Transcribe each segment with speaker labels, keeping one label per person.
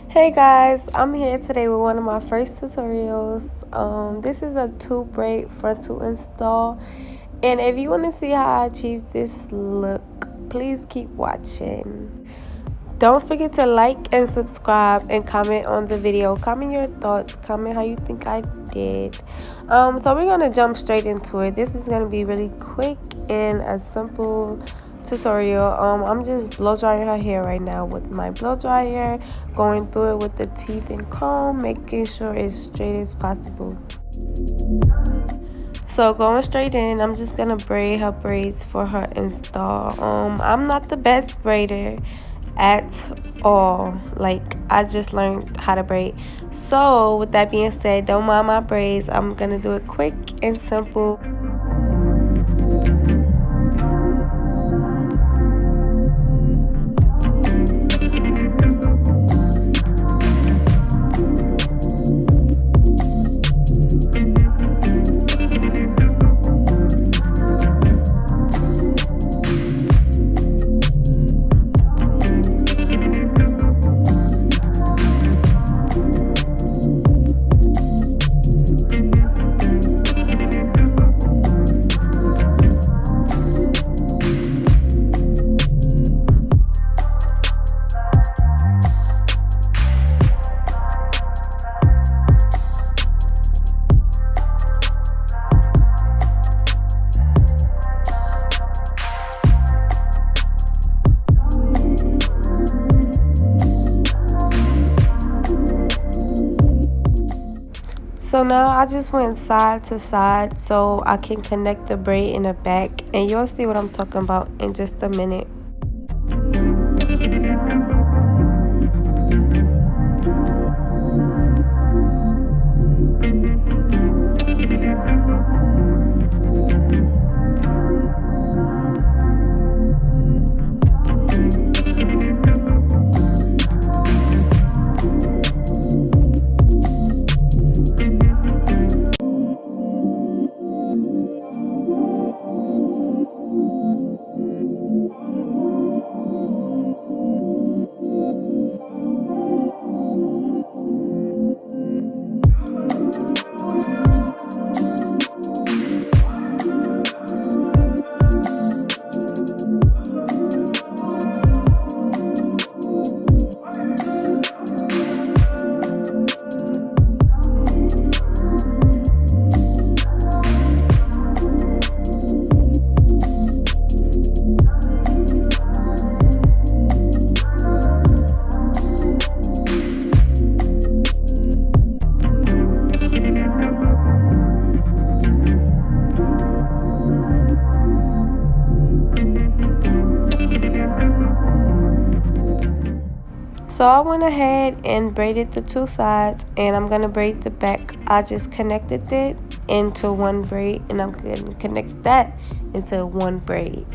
Speaker 1: Hey guys, I'm here today with one of my first tutorials. This is a 2-braid frontal install, and if you want to see how I achieve this look, please keep watching. Don't forget to like and subscribe and comment on the video. Comment your thoughts, comment how you think I did. So we're gonna jump straight into it. This is gonna be really quick and a simple tutorial. I'm just blow drying her hair right now with my blow dryer, going through it with the teeth and comb, making sure it's straight as possible. So going straight in, I'm just gonna braid her braids for her install. I'm not the best braider at all. Like, I just learned how to braid. So with that being said, don't mind my braids. I'm gonna do it quick and simple. So now I just went side to side so I can connect the braid in the back, and you'll see what I'm talking about in just a minute. So I went ahead and braided the two sides, and I'm going to braid the back. I just connected it into one braid, and I'm going to connect that into one braid.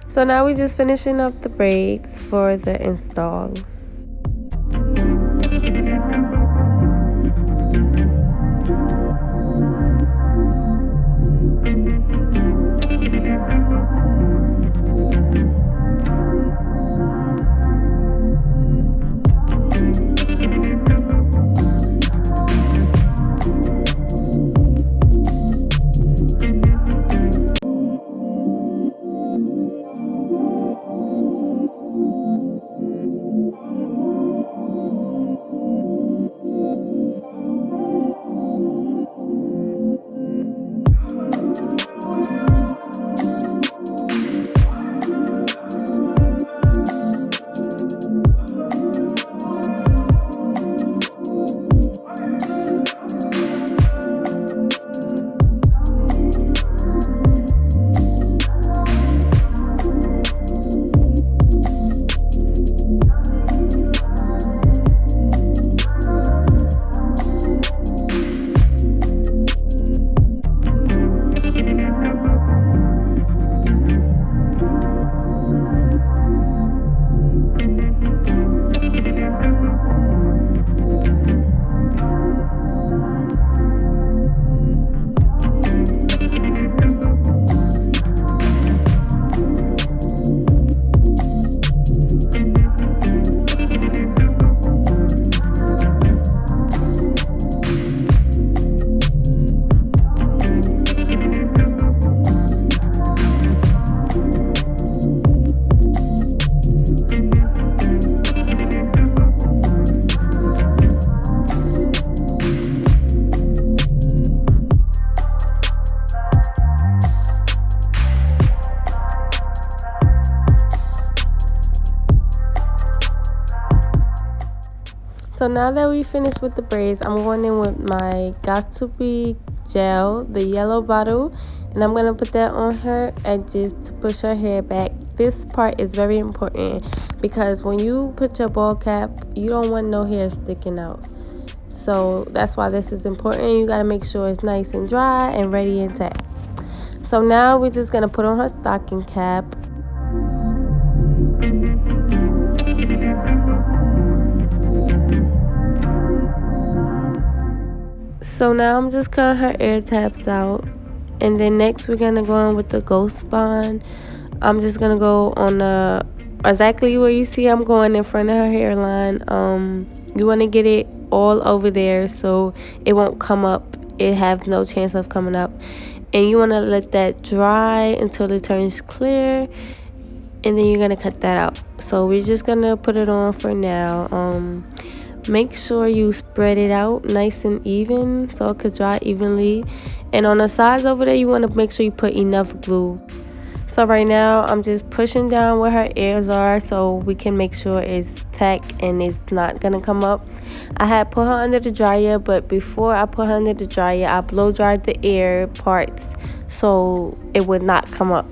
Speaker 1: So now we're just finishing up the braids for the install. So now that we finished with the braids, I'm going in with my Got To Be gel, the yellow bottle, and I'm going to put that on her edges to push her hair back. This part is very important because when you put your ball cap, you don't want no hair sticking out. So that's why this is important. You got to make sure it's nice and dry and ready and tapped. So now we're just going to put on her stocking cap. So now I'm just cutting her ear tabs out. And then next we're going to go in with the ghost bond. I'm just going to go on exactly where you see I'm going in front of her hairline. You want to get it all over there so it won't come up. It has no chance of coming up. And you want to let that dry until it turns clear. And then you're going to cut that out. So we're just going to put it on for now. Make sure you spread it out nice and even so it could dry evenly. And on the sides over there, you want to make sure you put enough glue. So right now, I'm just pushing down where her ears are so we can make sure it's tacked and it's not going to come up. I had put her under the dryer, but before I put her under the dryer, I blow dried the ear parts so it would not come up.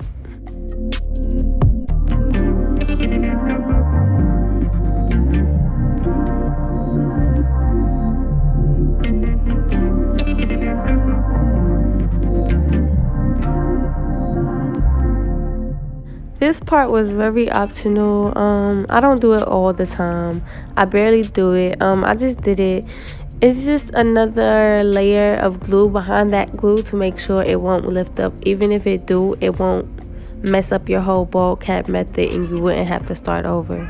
Speaker 1: This part was very optional. I don't do it all the time. I barely do it. I just did it. It's just another layer of glue behind that glue to make sure it won't lift up. Even if it do, it won't mess up your whole ball cap method and you wouldn't have to start over.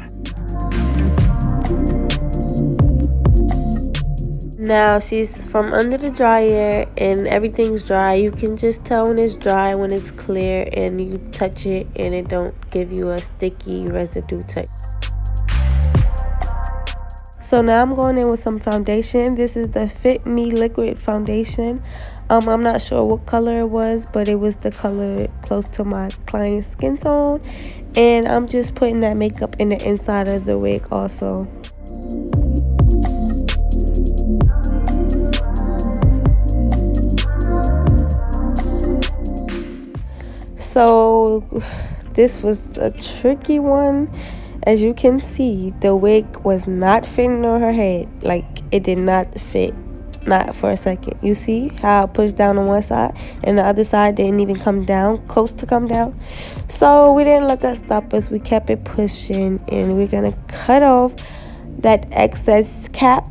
Speaker 1: Now she's from under the dryer and everything's dry. You can just tell when it's dry, when it's clear, and you touch it and it don't give you a sticky residue type. So now I'm going in with some foundation. This is the Fit Me liquid foundation. I'm not sure what color it was, but it was the color close to my client's skin tone. And I'm just putting that makeup in the inside of the wig also. So this was a tricky one. As you can see, the wig was not fitting on her head. Like, it did not fit, not for a second. You see how I pushed down on one side and the other side didn't even come down, close to come down. So we didn't let that stop us. We kept it pushing and we're gonna cut off that excess cap.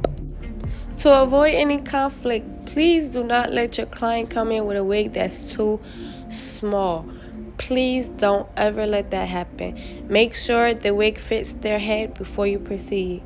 Speaker 1: To avoid any conflict, please do not let your client come in with a wig that's too small. Please don't ever let that happen. Make sure the wig fits their head before you proceed.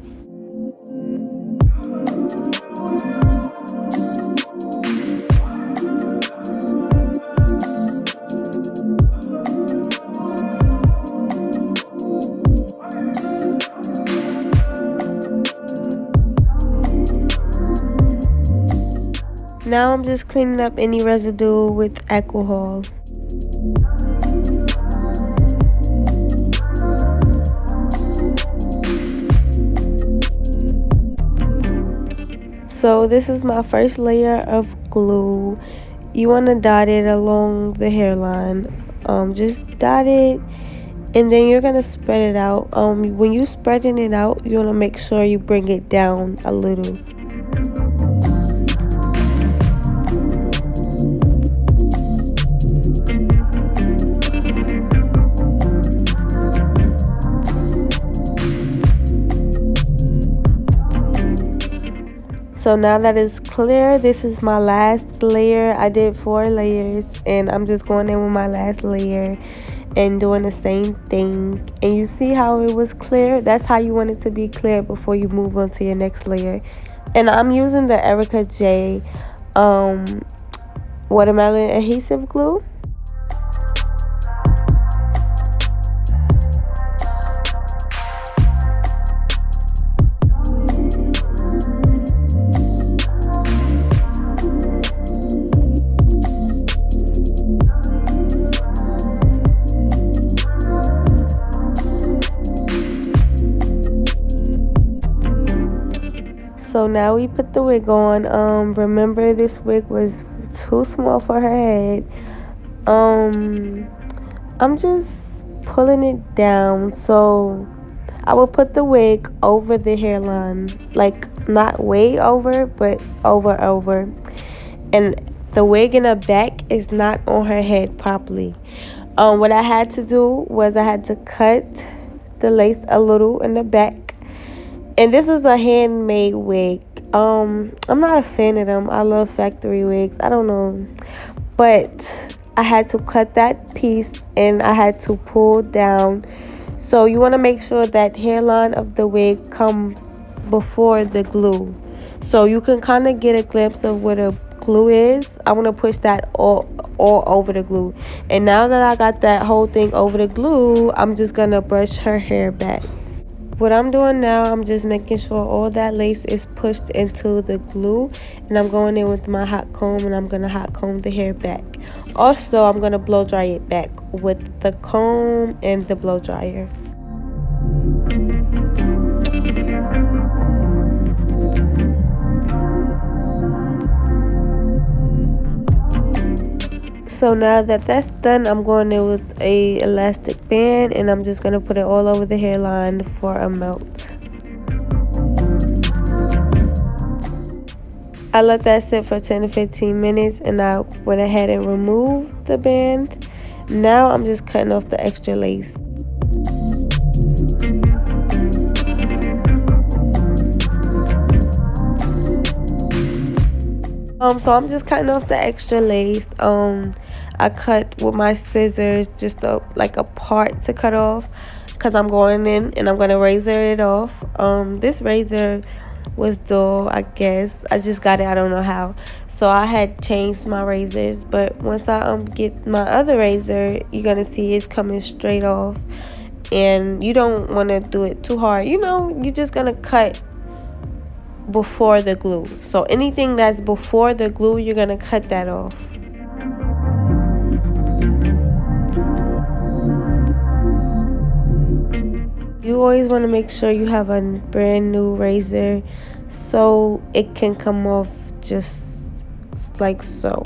Speaker 1: Now I'm just cleaning up any residue with alcohol. So this is my first layer of glue. You want to dot it along the hairline. Just dot it and then you're going to spread it out. When you're spreading it out, you want to make sure you bring it down a little. So now that it's clear, this is my last layer. I did 4 layers and I'm just going in with my last layer and doing the same thing. And you see how it was clear? That's how you want it to be clear before you move on to your next layer. And I'm using the ErickaJ watermelon adhesive glue. So now we put the wig on. Remember, this wig was too small for her head. I'm just pulling it down, so I will put the wig over the hairline, like not way over, but over. And the wig in the back is not on her head properly. What I had to do was I had to cut the lace a little in the back. And this was a handmade wig. I'm not a fan of them. I love factory wigs. I don't know. But I had to cut that piece and I had to pull down. So you want to make sure that hairline of the wig comes before the glue. So you can kind of get a glimpse of where the glue is. I want to push that all over the glue. And now that I got that whole thing over the glue, I'm just going to brush her hair back. What I'm doing now, I'm just making sure all that lace is pushed into the glue, and I'm going in with my hot comb and I'm going to hot comb the hair back. Also, I'm going to blow dry it back with the comb and the blow dryer. So now that that's done, I'm going in with a elastic band and I'm just going to put it all over the hairline for a melt. I let that sit for 10 to 15 minutes and I went ahead and removed the band. Now I'm just cutting off the extra lace. So I'm just cutting off the extra lace. I cut with my scissors just like a part to cut off because I'm going in and I'm going to razor it off. This razor was dull, I guess. I just got it, I don't know how. So I had changed my razors, but once I get my other razor, you're going to see it's coming straight off. And you don't want to do it too hard. You know, you're just going to cut before the glue. So anything that's before the glue, you're going to cut that off. You always want to make sure you have a brand new razor so it can come off just like so.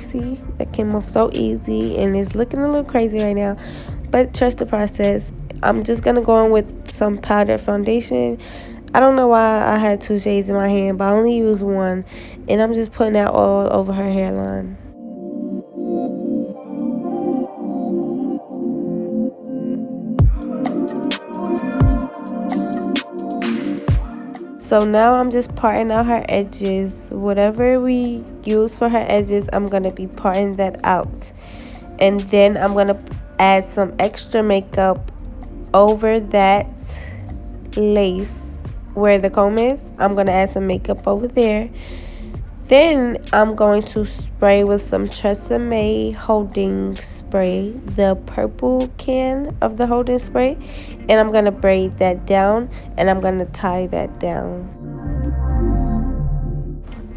Speaker 1: See, it came off so easy and it's looking a little crazy right now, but trust the process. I'm just gonna go in with some powdered foundation. I don't know why I had two shades in my hand, but I only used one, and I'm just putting that all over her hairline. So now I'm just parting out her edges. Whatever we use for her edges, I'm going to be parting that out. And then I'm going to add some extra makeup over that lace where the comb is. I'm going to add some makeup over there. Then I'm going to spray with some Tresemme holding spray, the purple can of the holding spray, and I'm going to braid that down and I'm going to tie that down.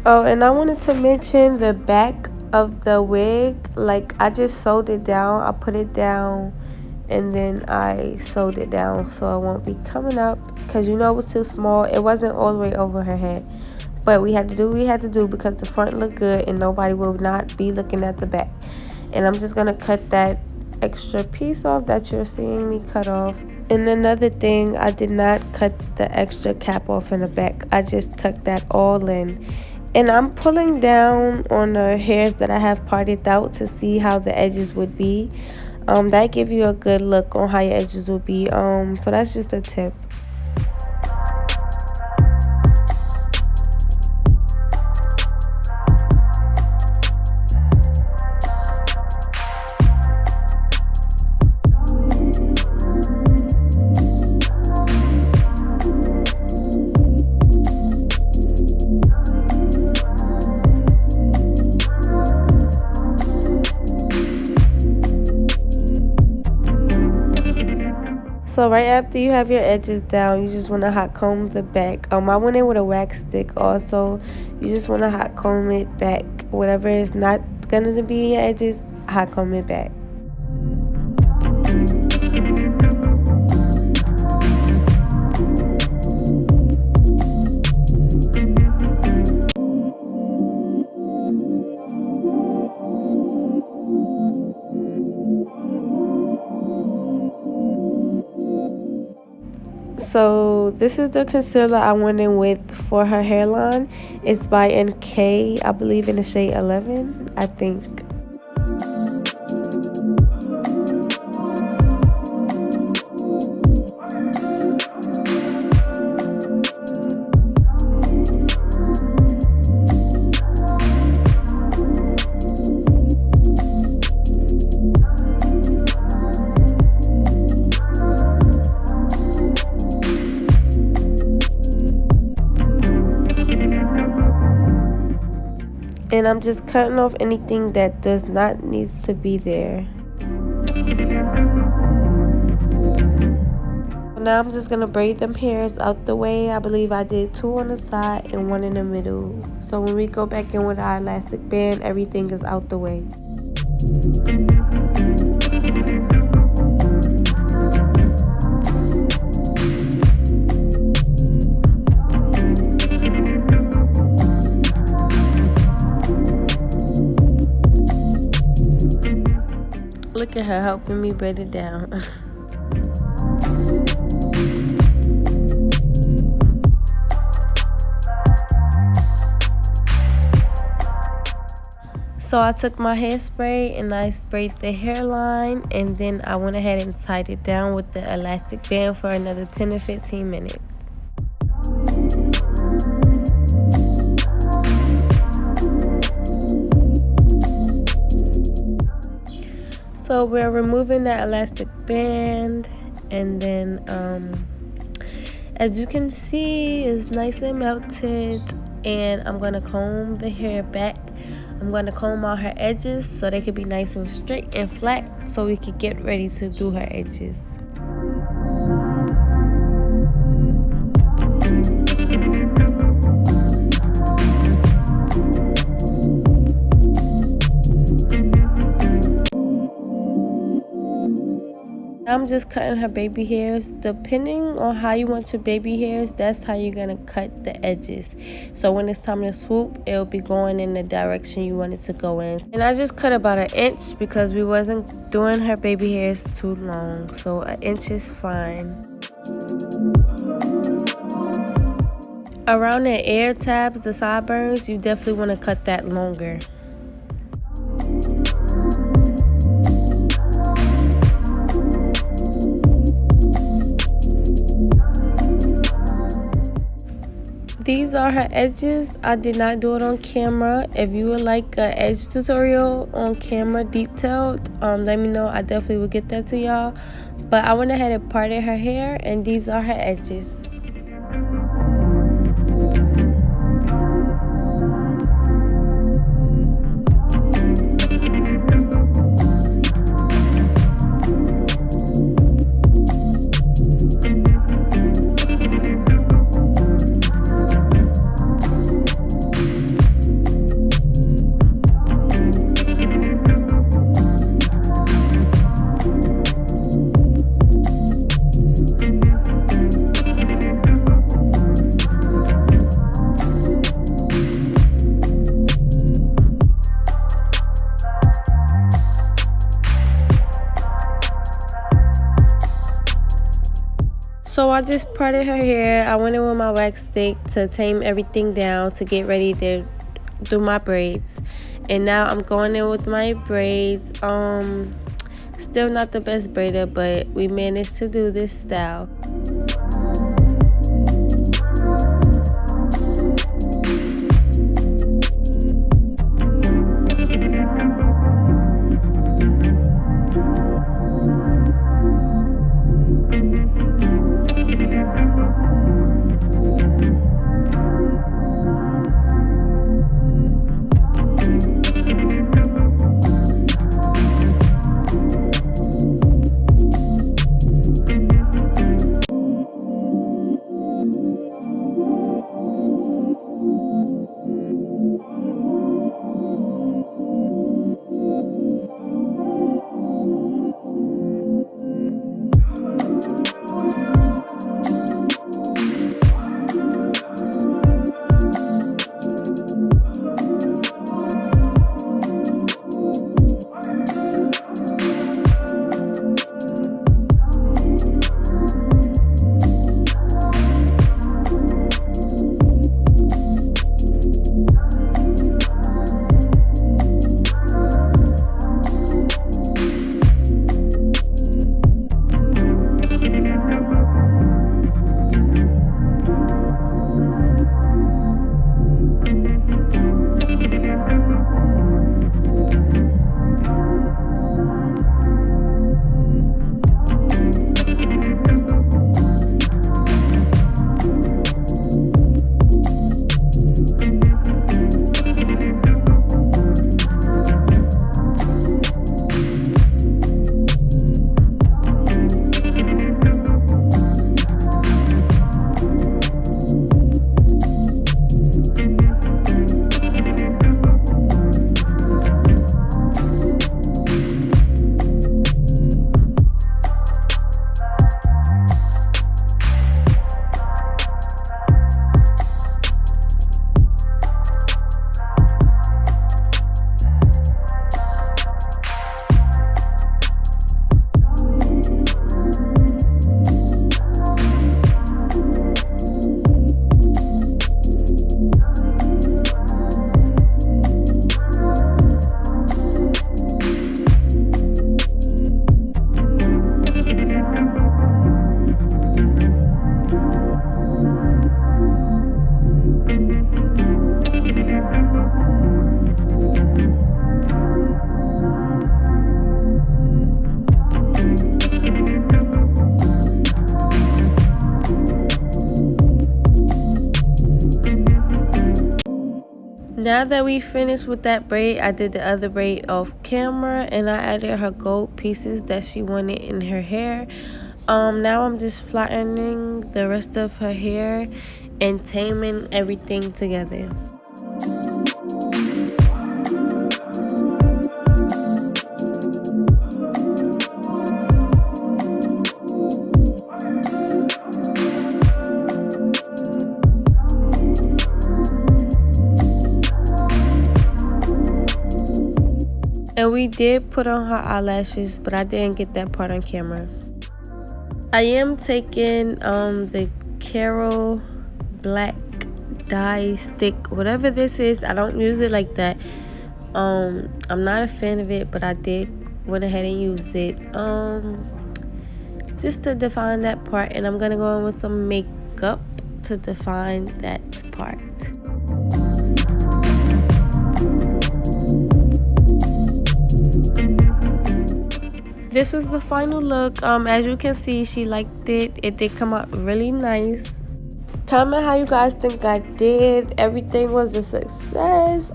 Speaker 1: Oh, and I wanted to mention the back of the wig. Like, I just sewed it down. I put it down and then I sewed it down so it won't be coming up, because you know it was too small. It wasn't all the way over her head. But we had to do what we had to do because the front looked good and nobody will not be looking at the back. And I'm just going to cut that extra piece off that you're seeing me cut off. And another thing, I did not cut the extra cap off in the back. I just tucked that all in. And I'm pulling down on the hairs that I have parted out to see how the edges would be. That give you a good look on how your edges will be. So that's just a tip. So right after you have your edges down, you just want to hot comb the back. I went in with a wax stick also. You just want to hot comb it back. Whatever is not going to be in your edges, hot comb it back. So this is the concealer I went in with for her hairline. It's by NK, I believe in the shade 11, I think. And I'm just cutting off anything that does not need to be there. Now I'm just gonna braid them hairs out the way. I believe I did 2 on the side and 1 in the middle. So when we go back in with our elastic band, everything is out the way. Look at her helping me braid it down. So I took my hairspray and I sprayed the hairline, and then I went ahead and tied it down with the elastic band for another 10 to 15 minutes. So we're removing that elastic band, and then as you can see, it's nice and melted, and I'm gonna comb the hair back. I'm gonna comb out her edges so they can be nice and straight and flat, so we can get ready to do her edges. I'm just cutting her baby hairs. Depending on how you want your baby hairs, that's how you're gonna cut the edges. So when it's time to swoop, it'll be going in the direction you want it to go in. And I just cut about 1 inch because we wasn't doing her baby hairs too long, so 1 inch is fine. Around the ear tabs, the sideburns, you definitely want to cut that longer. These are her edges. I did not do it on camera. If you would like an edge tutorial on camera detailed, let me know. I definitely will get that to y'all. But I went ahead and parted her hair, and these are her edges. So I just parted her hair. I went in with my wax stick to tame everything down to get ready to do my braids. And now I'm going in with my braids. Still not the best braider, but we managed to do this style. Now that we finished with that braid, I did the other braid off camera, and I added her gold pieces that she wanted in her hair. Now I'm just flattening the rest of her hair and taming everything together. And we did put on her eyelashes, but I didn't get that part on camera. I am taking the Carol black dye stick, whatever this is. I don't use it like that. I'm not a fan of it, but I did went ahead and used it just to define that part, and I'm gonna go in with some makeup to define that part. This was the final look. As you can see, she liked it. It did come out really nice. Comment how you guys think I did. Everything was a success.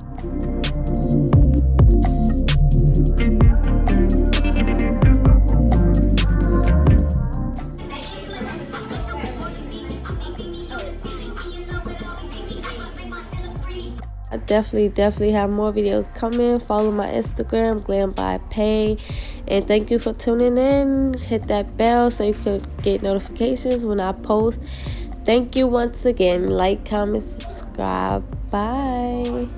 Speaker 1: I definitely have more videos coming. Follow my Instagram, GlammedByPay. And thank you for tuning in. Hit that bell so you could get notifications when I post. Thank you once again. Like, comment, subscribe. Bye.